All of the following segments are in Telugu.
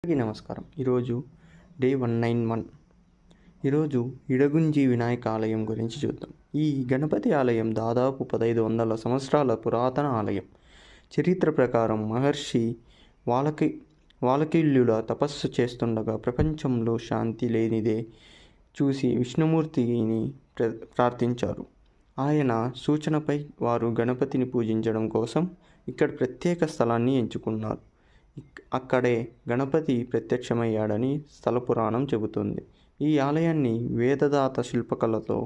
అందరికీ నమస్కారం. ఈరోజు డే 191. ఈరోజు ఇడగుంజి వినాయక ఆలయం గురించి చూద్దాం. ఈ గణపతి ఆలయం దాదాపు 1500 సంవత్సరాల పురాతన ఆలయం. చరిత్ర ప్రకారం మహర్షి వాలకిల్యుల తపస్సు చేస్తుండగా ప్రపంచంలో శాంతి లేనిదే చూసి విష్ణుమూర్తిని ప్రార్థించారు. ఆయన సూచనపై వారు గణపతిని పూజించడం కోసం ఇక్కడ ప్రత్యేక స్థలాన్ని ఎంచుకున్నారు. అక్కడే గణపతి ప్రత్యక్షమయ్యాడని స్థల పురాణం చెబుతుంది. ఈ ఆలయాన్ని వేదదాత శిల్పకళతో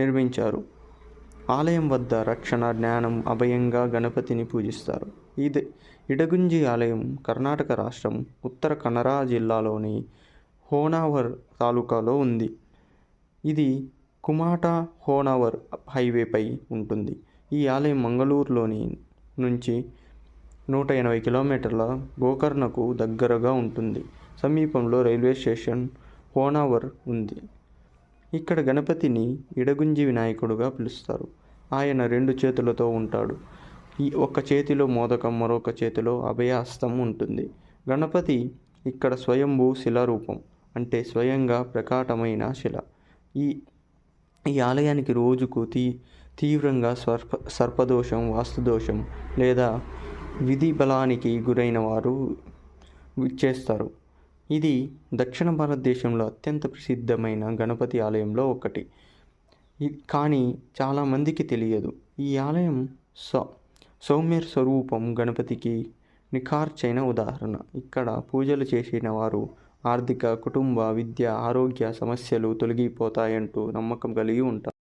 నిర్మించారు. ఆలయం వద్ద రక్షణ, జ్ఞానం, అభయంగా గణపతిని పూజిస్తారు. ఇడగుంజి ఆలయం కర్ణాటక రాష్ట్రం ఉత్తర కన్నడ జిల్లాలోని హోనావర్ తాలూకాలో ఉంది. ఇది కుమాటా హోనావర్ హైవేపై ఉంటుంది. ఈ ఆలయం మంగళూరులోని నుంచి 180 కిలోమీటర్ల గోకర్ణకు దగ్గరగా ఉంటుంది. సమీపంలో రైల్వే స్టేషన్ హోనావర్ ఉంది. ఇక్కడ గణపతిని ఇడగుంజి వినాయకుడుగా పిలుస్తారు. ఆయన 2 చేతులతో ఉంటాడు. ఒక చేతిలో మోదకం, మరొక చేతిలో అభయహస్తం ఉంటుంది. గణపతి ఇక్కడ స్వయంభూ శిలారూపం, అంటే స్వయంగా ప్రకాటమైన శిల. ఈ ఆలయానికి రోజుకు తీవ్రంగా సర్పదోషం, వాస్తుదోషం లేదా విధి బలానికి గురైన వారు విచ్చేస్తారు. ఇది దక్షిణ భారతదేశంలో అత్యంత ప్రసిద్ధమైన గణపతి ఆలయంలో ఒకటి. కానీ చాలామందికి తెలియదు. ఈ ఆలయం సౌమ్య స్వరూపం గణపతికి నిఖార్చైన ఉదాహరణ. ఇక్కడ పూజలు చేసిన వారు ఆర్థిక, కుటుంబ, విద్య, ఆరోగ్య సమస్యలు తొలగిపోతాయంటూ నమ్మకం కలిగి ఉంటారు.